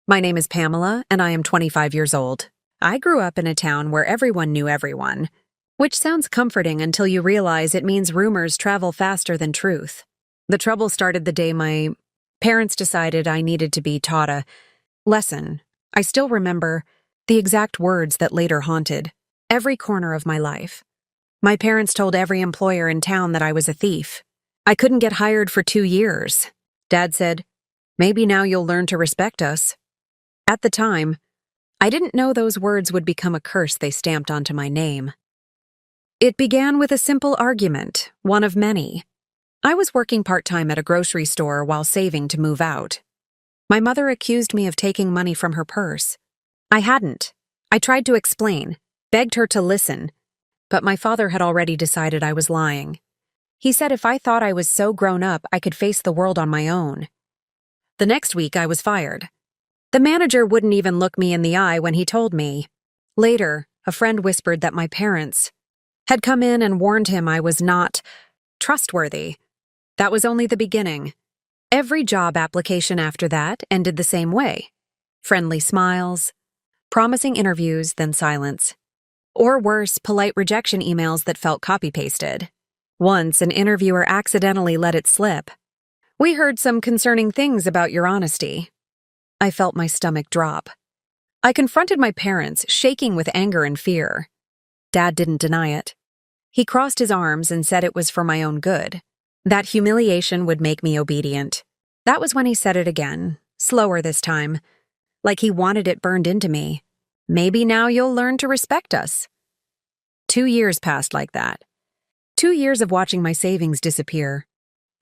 My name is Pamela, and I am 25 years old. I grew up in a town where everyone knew everyone, which sounds comforting until you realize it means rumors travel faster than truth. The trouble started the day my parents decided I needed to be taught a lesson. I still remember the exact words that later haunted every corner of my life. My parents told every employer in town that I was a thief. I couldn't get hired for 2 years. Dad said, "Maybe now you'll learn to respect us." At the time, I didn't know those words would become a curse they stamped onto my name. It began with a simple argument, one of many. I was working part-time at a grocery store while saving to move out. My mother accused me of taking money from her purse. I hadn't. I tried to explain, begged her to listen, but my father had already decided I was lying. He said if I thought I was so grown up, I could face the world on my own. The next week, I was fired. The manager wouldn't even look me in the eye when he told me. Later, a friend whispered that my parents had come in and warned him I was not trustworthy. That was only the beginning. Every job application after that ended the same way. Friendly smiles, promising interviews, then silence. Or worse, polite rejection emails that felt copy-pasted. Once, an interviewer accidentally let it slip. "We heard some concerning things about your honesty." I felt my stomach drop. I confronted my parents, shaking with anger and fear. Dad didn't deny it. He crossed his arms and said it was for my own good. That humiliation would make me obedient. That was when he said it again, slower this time, like he wanted it burned into me. "Maybe now you'll learn to respect us." 2 years passed like that. 2 years of watching my savings disappear,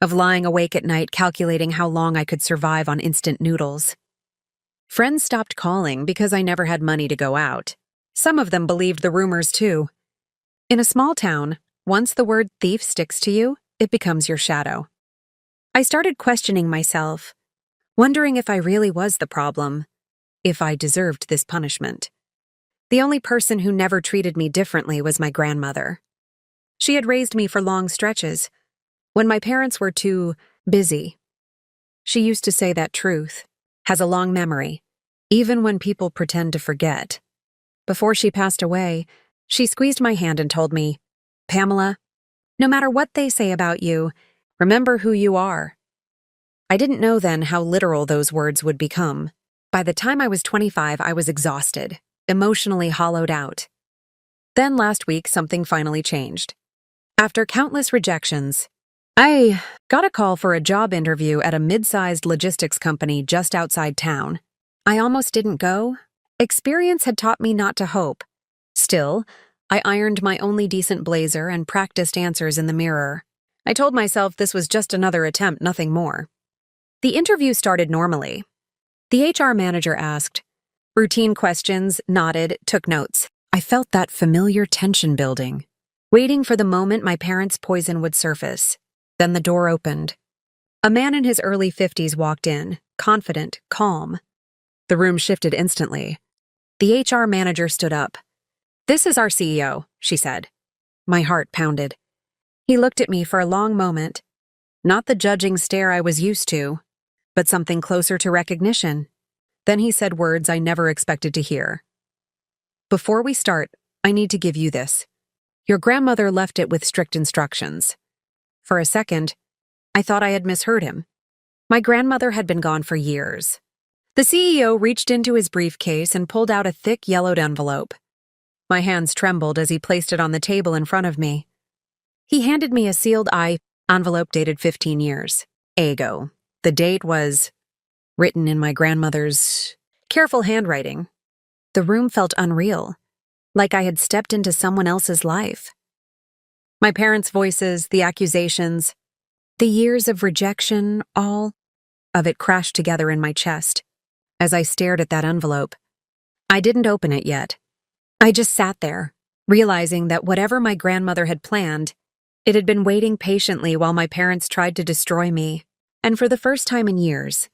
of lying awake at night calculating how long I could survive on instant noodles. Friends stopped calling because I never had money to go out. Some of them believed the rumors too. In a small town, once the word thief sticks to you, it becomes your shadow. I started questioning myself, wondering if I really was the problem, if I deserved this punishment. The only person who never treated me differently was my grandmother. She had raised me for long stretches, when my parents were too busy. She used to say that truth has a long memory, even when people pretend to forget. Before she passed away, she squeezed my hand and told me, "Pamela, no matter what they say about you, remember who you are." I didn't know then how literal those words would become. By the time I was 25, I was exhausted, emotionally hollowed out. Then last week, something finally changed. After countless rejections, I got a call for a job interview at a mid-sized logistics company just outside town. I almost didn't go. Experience had taught me not to hope. Still, I ironed my only decent blazer and practiced answers in the mirror. I told myself this was just another attempt, nothing more. The interview started normally. The HR manager asked routine questions, nodded, took notes. I felt that familiar tension building, waiting for the moment my parents' poison would surface. Then the door opened. A man in his early 50s walked in, confident, calm. The room shifted instantly. The HR manager stood up. "This is our CEO," she said. My heart pounded. He looked at me for a long moment. Not the judging stare I was used to, but something closer to recognition. Then he said words I never expected to hear. "Before we start, I need to give you this. Your grandmother left it with strict instructions." For a second, I thought I had misheard him. My grandmother had been gone for years. The CEO reached into his briefcase and pulled out a thick yellowed envelope. My hands trembled as he placed it on the table in front of me. He handed me a sealed envelope dated 15 years ago. The date was written in my grandmother's careful handwriting. The room felt unreal, like I had stepped into someone else's life. My parents' voices, the accusations, the years of rejection, all of it crashed together in my chest as I stared at that envelope. I didn't open it yet. I just sat there, realizing that whatever my grandmother had planned, it had been waiting patiently while my parents tried to destroy me. And for the first time in years,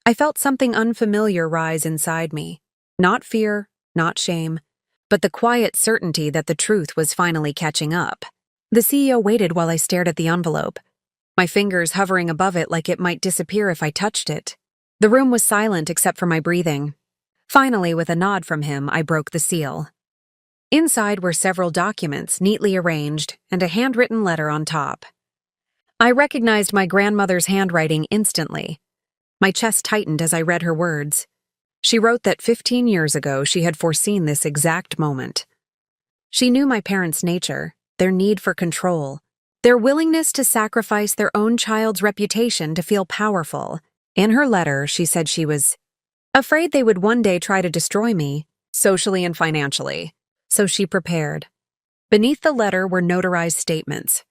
I felt something unfamiliar rise inside me. Not fear, not shame, but the quiet certainty that the truth was finally catching up. The CEO waited while I stared at the envelope, my fingers hovering above it like it might disappear if I touched it. The room was silent except for my breathing. Finally, with a nod from him, I broke the seal. Inside were several documents neatly arranged and a handwritten letter on top. I recognized my grandmother's handwriting instantly. My chest tightened as I read her words. She wrote that 15 years ago she had foreseen this exact moment. She knew my parents' nature, their need for control, their willingness to sacrifice their own child's reputation to feel powerful. In her letter, she said she was afraid they would one day try to destroy me, socially and financially, so she prepared. Beneath the letter were notarized statements,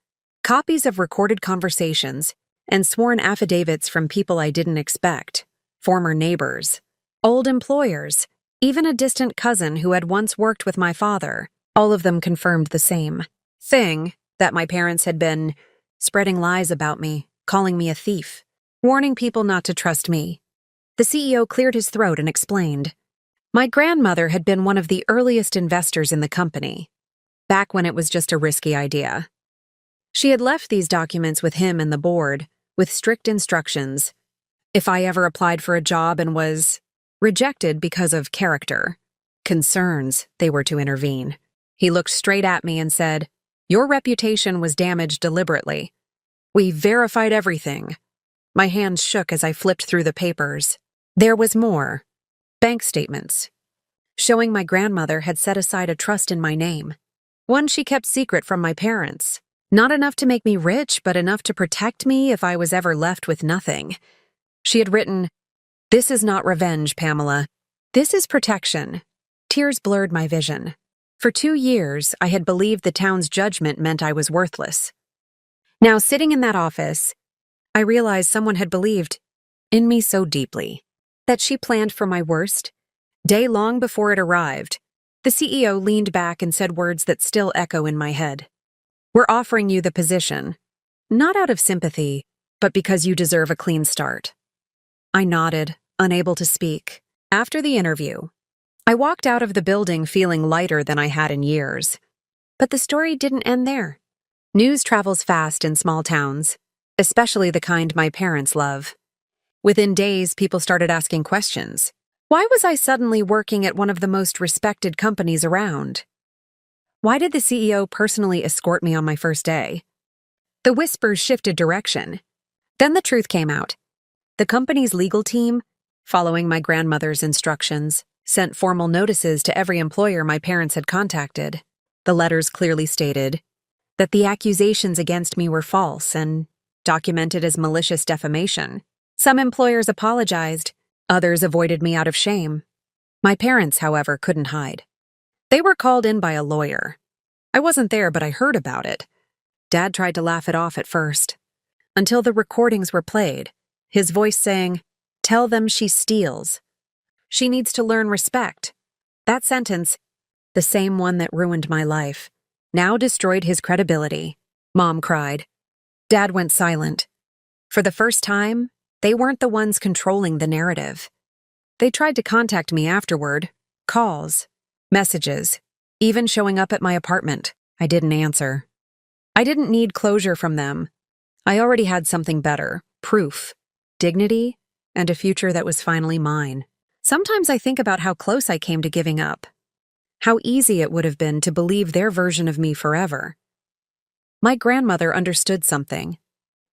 copies of recorded conversations, and sworn affidavits from people I didn't expect, former neighbors, old employers, even a distant cousin who had once worked with my father. All of them confirmed the same thing, that my parents had been spreading lies about me, calling me a thief, warning people not to trust me. The CEO cleared his throat and explained. My grandmother had been one of the earliest investors in the company, back when it was just a risky idea. She had left these documents with him and the board, with strict instructions. If I ever applied for a job and was rejected because of character, concerns, they were to intervene. He looked straight at me and said, "Your reputation was damaged deliberately. We verified everything." My hands shook as I flipped through the papers. There was more. Bank statements, showing my grandmother had set aside a trust in my name. One she kept secret from my parents. Not enough to make me rich, but enough to protect me if I was ever left with nothing. She had written, "This is not revenge, Pamela. This is protection." Tears blurred my vision. For 2 years, I had believed the town's judgment meant I was worthless. Now, sitting in that office, I realized someone had believed in me so deeply that she planned for my worst. Day long before it arrived, the CEO leaned back and said words that still echo in my head. "We're offering you the position, not out of sympathy, but because you deserve a clean start." I nodded, unable to speak. After the interview, I walked out of the building feeling lighter than I had in years. But the story didn't end there. News travels fast in small towns, especially the kind my parents love. Within days, people started asking questions. Why was I suddenly working at one of the most respected companies around? Why did the CEO personally escort me on my first day? The whispers shifted direction. Then the truth came out. The company's legal team, following my grandmother's instructions, sent formal notices to every employer my parents had contacted. The letters clearly stated that the accusations against me were false and documented as malicious defamation. Some employers apologized, others avoided me out of shame. My parents, however, couldn't hide. They were called in by a lawyer. I wasn't there, but I heard about it. Dad tried to laugh it off at first, until the recordings were played, his voice saying, "Tell them she steals. She needs to learn respect." That sentence, the same one that ruined my life, now destroyed his credibility. Mom cried. Dad went silent. For the first time, they weren't the ones controlling the narrative. They tried to contact me afterward, calls, messages, even showing up at my apartment. I didn't answer. I didn't need closure from them. I already had something better, proof, dignity, and a future that was finally mine. Sometimes I think about how close I came to giving up. How easy it would have been to believe their version of me forever. My grandmother understood something.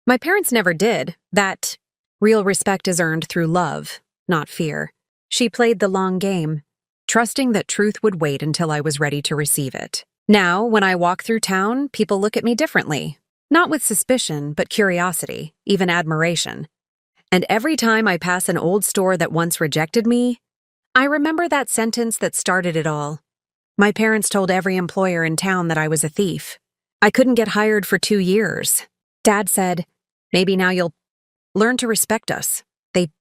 My parents never did, that real respect is earned through love, not fear. She played the long game, trusting that truth would wait until I was ready to receive it. Now, when I walk through town, people look at me differently. Not with suspicion, but curiosity, even admiration. And every time I pass an old store that once rejected me, I remember that sentence that started it all. My parents told every employer in town that I was a thief. I couldn't get hired for 2 years. Dad said, "Maybe now you'll learn to respect us." They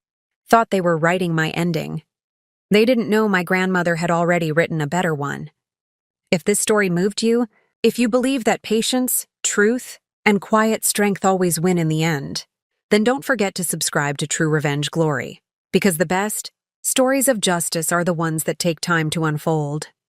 thought they were writing my ending. They didn't know my grandmother had already written a better one. If this story moved you, if you believe that patience, truth, and quiet strength always win in the end, then don't forget to subscribe to True Revenge Glory, because the best stories of justice are the ones that take time to unfold.